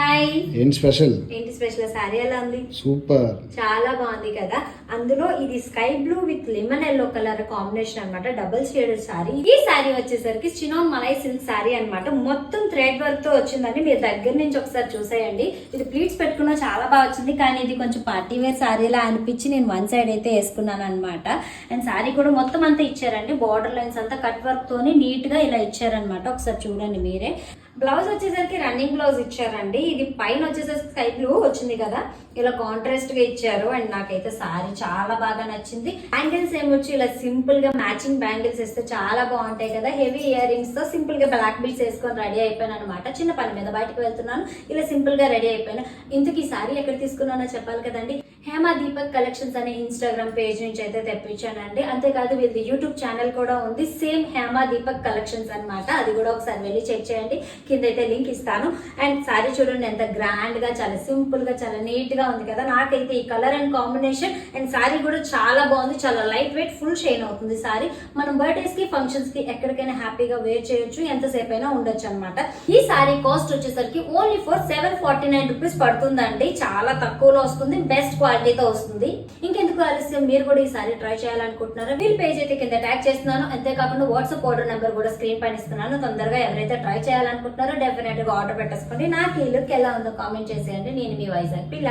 Hi. ఏంటి special? ఏంటి special? Sorry ఎలా ఉంది? సూపర్, చాలా బాగుంది కదా. అందులో ఇది sky blue with lemon yellow colour combination అన్నమాట. Double shaded sari. ఈ సారీ వచ్చేసరికి చినోన్ మలై సిల్క్ సారీ అన్నమాట. మొత్తం థ్రెడ్ వర్క్ తో వచ్చిందండి. మీరు దగ్గర నుంచి ఒకసారి చూసేయండి. ఇది ప్లీట్స్ పెట్టుకున్నా చాలా బాగా వచ్చింది. కానీ ఇది కొంచెం పార్టీ వేర్ సారీలా అనిపించి నేను వన్ సైడ్ అయితే వేసుకున్నాను అనమాట. అండ్ సారీ కూడా మొత్తం అంతా ఇచ్చారండి. బార్డర్ లైన్స్ అంతా కట్ వర్క్ తోని నీట్ గా ఇలా ఇచ్చారనమాట. ఒకసారి చూడండి మీరే. బ్లౌజ్ వచ్చేసరికి రన్నింగ్ బ్లౌజ్ ఇచ్చారండి. ఇది పైన వచ్చేసరికి స్కై బ్లూ వచ్చింది కదా, ఇలా కాంట్రాస్ట్ గా ఇచ్చారు. అండ్ నాకైతే సారీ చాలా బాగా నచ్చింది. బ్యాంగిల్స్ ఏమొచ్చి ఇలా సింపుల్ గా మ్యాచింగ్ బ్యాంగిల్స్ వేస్తే చాలా బాగుంటాయి కదా. హెవీ ఇయర్ రింగ్స్ తో సింపుల్ గా బ్లాక్ బీడ్స్ వేసుకొని రెడీ అయిపోయాను అనమాట. చిన్న పని మీద బయటకు వెళ్తున్నాను, ఇలా సింపుల్ గా రెడీ అయిపోయాను. ఇంతకీ సారీ ఎక్కడ తీసుకున్నానో చెప్పాలి కదండి. హేమా దీపక్ కలెక్షన్స్ అనే ఇన్స్టాగ్రామ్ పేజ్ నుంచి అయితే తెప్పించానండి. అంతేకాదు వీళ్ళది యూట్యూబ్ ఛానల్ కూడా ఉంది, సేమ్ హేమా దీపక్ కలెక్షన్స్ అనమాట. అది కూడా ఒకసారి వెళ్ళి చెక్ చేయండి, కింద అయితే లింక్ ఇస్తాను. అండ్ సారీ చూడండి ఎంత గ్రాండ్ గా, చాలా సింపుల్ గా, చాలా నీట్ గా ఉంది కదా. నాకైతే ఈ colour and combination and sorry కూడా చాలా బాగుంది. చాలా లైట్ వెయిట్, ఫుల్ షైన్ అవుతుంది సారీ. మనం బర్త్డేస్ కి, ఫంక్షన్స్ కి ఎక్కడికైనా హ్యాపీగా వేర్ చేయొచ్చు, ఎంతసేపు అయినా ఉండొచ్చు అనమాట. ఈ సారీ కాస్ట్ వచ్చేసరికి ఓన్లీ ఫర్ 749 రూపీస్ పడుతుందండి. చాలా తక్కువలో వస్తుంది, బెస్ట్ క్వాలిటీతో వస్తుంది. ఇంకెందుకు ఆలస్యం, మీరు కూడా ఈ సారీ ట్రై చేయాలనుకుంటున్నారో వీళ్ళ పేజ్ అయితే కింద ట్యాగ్ చేస్తున్నాను. అంతేకాకుండా వాట్సాప్ ఆర్డర్ నెంబర్ కూడా స్క్రీన్ పైన ఇస్తున్నాను. తొందరగా ఎవరైతే ట్రై చేయాలనుకుంటున్నారో డెఫినెట్ గా ఆర్డర్ పెట్టేసుకోండి. నాకు ఈ లుక్ ఎలా ఉందో కామెంట్ చేసేయండి. నేను మీ వైజాగ్ పిల్ల.